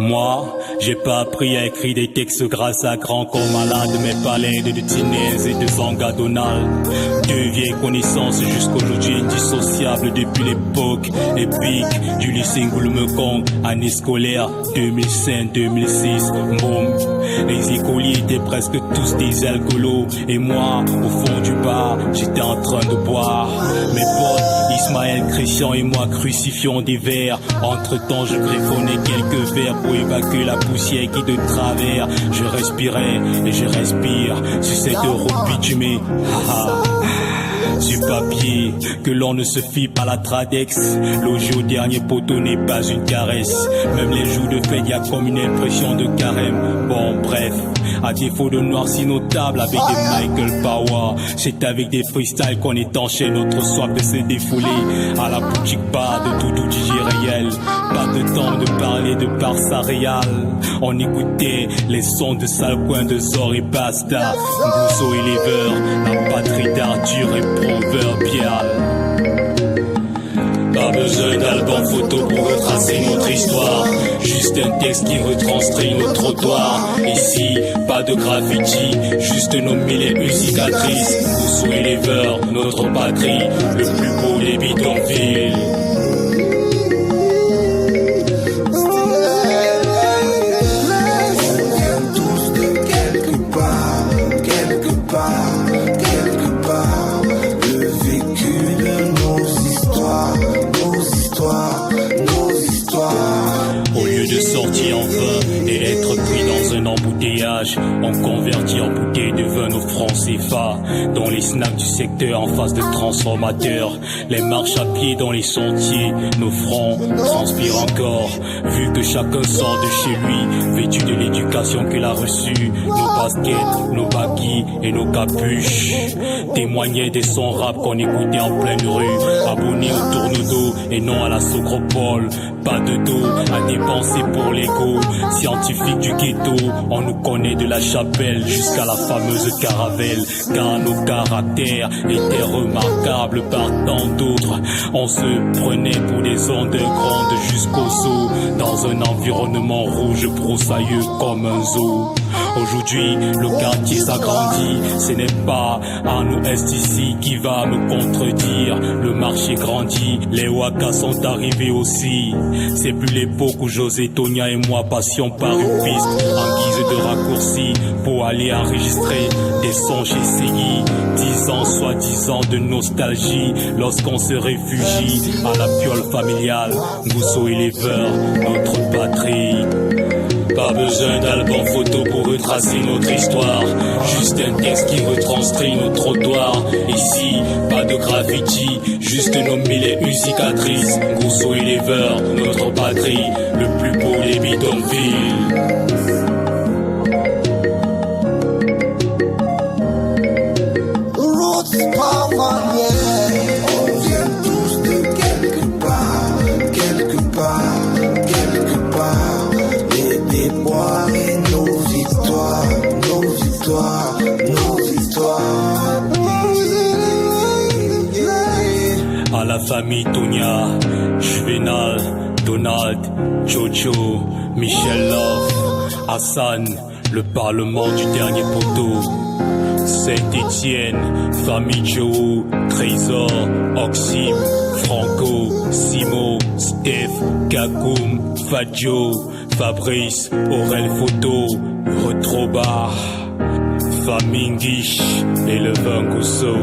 Moi, j'ai pas appris à écrire des textes grâce à grand corps malade, mais palais de Tinez et de Zanga Donald. Deux vieilles connaissances jusqu'aujourd'hui indissociables depuis l'époque épique du lycée Ngouloumekong, année scolaire 2005-2006. Boum, les écoliers étaient presque tous des alcoolos et moi, au fond du bar, j'étais en train de boire. Mes potes Ismaël, Christian et moi crucifions des verres. Entre-temps, je griffonnais quelques verres pour évacuer la poussière qui de travers. Je respirais et je respire sur cette route bitumée. Du papier, que l'on ne se fie pas à la tradex. Logé au dernier poteau n'est pas une caresse. Même les jours de fête, y a comme une impression de carême. Bon, bref, à défaut de noirci notable avec des Michael Power, c'est avec des freestyles qu'on étanchait notre soif de se défouler. À la boutique bar de tout DJ réel. Pas de temps de parler de Barça Real. On écoutait les sons de sale coin de Zor et Basta. Bousso et Lever, la patrie d'Arthur et proverbial. Pas besoin d'album photo pour retracer notre histoire. Juste un texte qui retranscrit nos trottoirs. Ici, pas de graffiti, juste nos mille et une cicatrices. Bousso et Lever, notre patrie, le plus beau des bidonvilles. On convertit en bouteilles de vin nos francs CFA. Dans les snacks du secteur en face de transformateurs. Les marches à pied dans les sentiers. Nos fronts transpirent encore. Vu que chacun sort de chez lui, vêtu de l'éducation qu'il a reçue. Nos baskets, nos baggy et nos capuches témoignaient des sons rap qu'on écoutait en pleine rue. Abonnés au tourne-dos et non à la socropole. Pas de dos à dépenser pour l'ego. Scientifique du ghetto, on nous connaît de la chapelle jusqu'à la fameuse caravelle. Car nos caractères étaient remarquables par tant d'autres. On se prenait pour des underground jusqu'au zoo. Dans un environnement rouge broussailleux comme un zoo. Aujourd'hui, le quartier s'agrandit. Ce n'est pas un ouest ici qui va me contredire. Le marché grandit, les wakas sont arrivés aussi. C'est plus l'époque où José, Tonia et moi passions par une piste en guise de raccourci pour aller enregistrer des sons chez Segui. 10 ans, soi-disant de nostalgie lorsqu'on se réfugie à la piole familiale. Bousso et Lever, notre patrie. Pas besoin d'album photo pour retracer notre histoire. Juste un texte qui retranscrit nos trottoirs. Ici, pas de graffiti, juste nos mille et une cicatrices. Bousso et Lever, notre patrie, le plus beau des bidonvilles. À la famille Tonia, Juvenal, Donald, Jojo, Michel Love, Hassan, le parlement du dernier poteau, Saint-Étienne, famille Joe, Trésor, Oxym, Franco, Simo, Steph, Kakoum, Fadjo, Fabrice, Aurel Photo, Retrobar, famille Guiche et le vin Gousso.